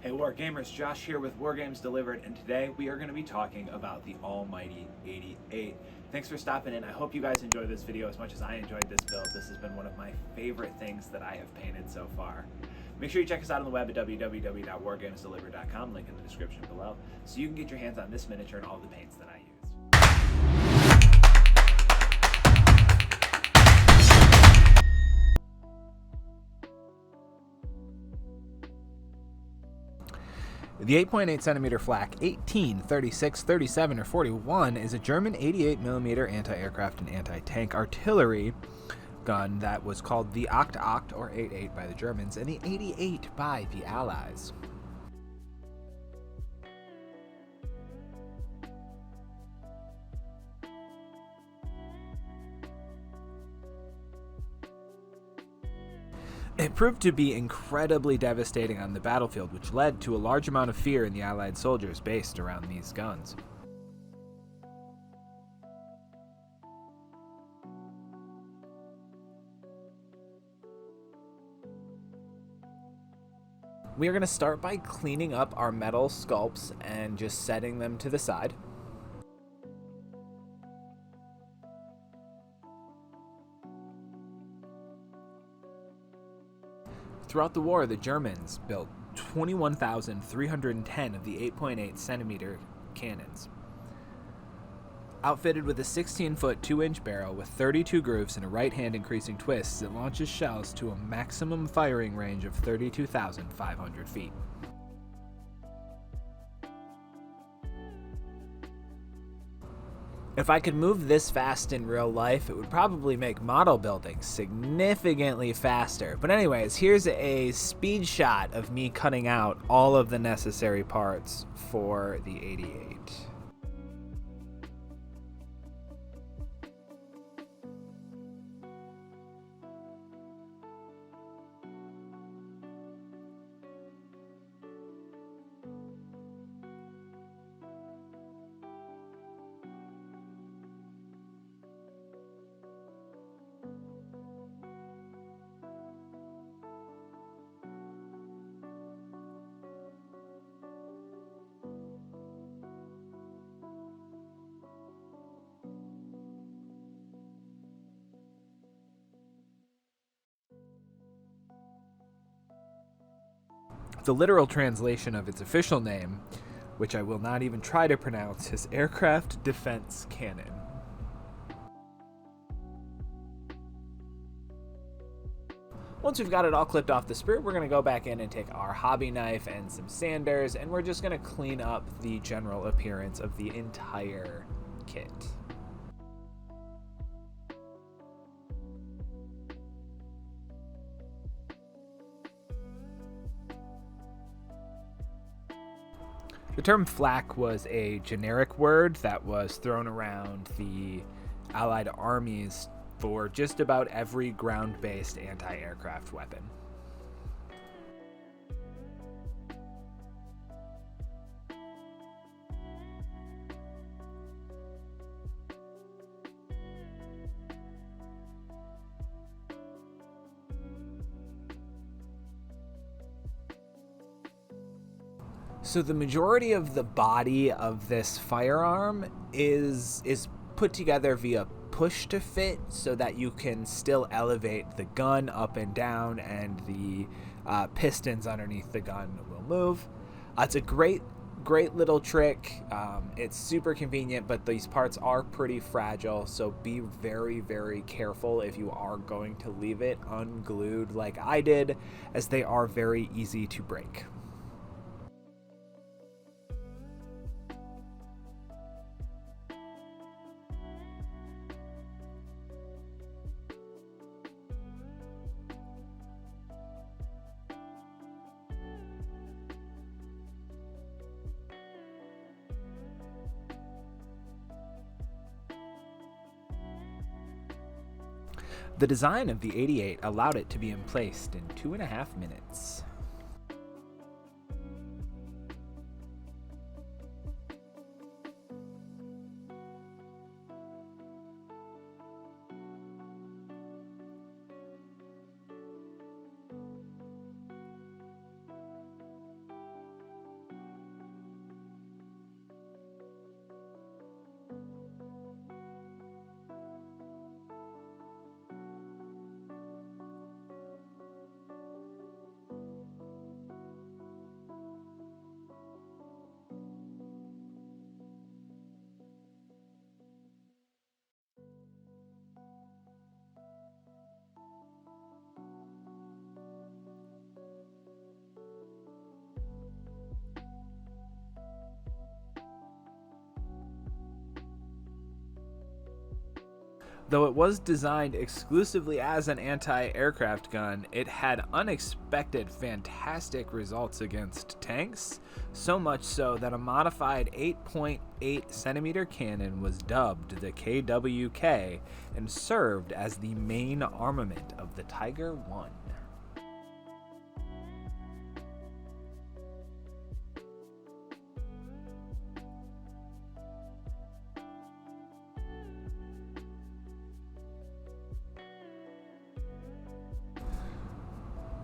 Hey Wargamers, Josh here with Wargames Delivered, and today we are going to be talking about the almighty 88. Thanks for stopping in. I hope you guys enjoyed this video as much as I enjoyed this build. This has been one of my favorite things that I have painted so far. Make sure you check us out on the web at www.wargamesdelivered.com, link in the description below, so you can get your hands on this miniature and all the paints that I used. The 8.8 centimeter flak 18, 36, 37, or 41 is a German 88mm anti-aircraft and anti-tank artillery gun that was called the Oct or 88 by the Germans and the 88 by the Allies. It proved to be incredibly devastating on the battlefield, which led to a large amount of fear in the Allied soldiers based around these guns. We are going to start by cleaning up our metal sculpts and just setting them to the side. Throughout the war, the Germans built 21,310 of the 8.8 centimeter cannons. Outfitted with a 16-foot 2-inch barrel with 32 grooves and a right-hand increasing twist, it launches shells to a maximum firing range of 32,500 feet. If I could move this fast in real life, it would probably make model building significantly faster. But anyways, here's a speed shot of me cutting out all of the necessary parts for the 88. The literal translation of its official name, which I will not even try to pronounce, is Aircraft Defense Cannon. Once we've got it all clipped off the sprue, we're going to go back in and take our hobby knife and some sanders, and we're just going to clean up the general appearance of the entire kit. The term flak was a generic word that was thrown around the Allied armies for just about every ground-based anti-aircraft weapon. So the majority of the body of this firearm is put together via push to fit so that you can still elevate the gun up and down, and the pistons underneath the gun will move. It's a great little trick. It's super convenient, but these parts are pretty fragile, so be very, very careful if you are going to leave it unglued like I did, as they are very easy to break. The design of the 88 allowed it to be emplaced in 2.5 minutes. Though it was designed exclusively as an anti-aircraft gun, it had unexpected fantastic results against tanks, so much so that a modified 8.8 centimeter cannon was dubbed the KWK and served as the main armament of the Tiger I.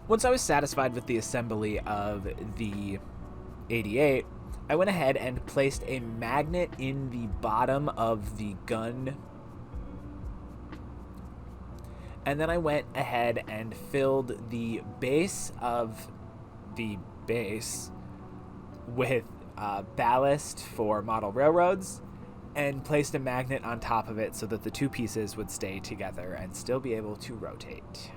Once I was satisfied with the assembly of the 88, I went ahead and placed a magnet in the bottom of the gun. And then I went ahead and filled the base of the base with ballast for model railroads and placed a magnet on top of it so that the two pieces would stay together and still be able to rotate.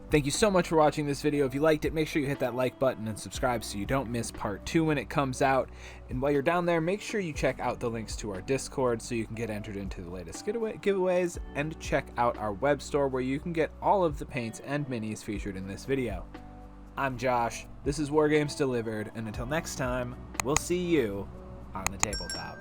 Thank you so much for watching this video. If you liked it, make sure you hit that like button and subscribe so you don't miss part 2 when it comes out. And while you're down there, make sure you check out the links to our Discord so you can get entered into the latest giveaways, and check out our web store where you can get all of the paints and minis featured in this video. I'm Josh, this is Wargames Delivered, and until next time, we'll see you on the tabletop.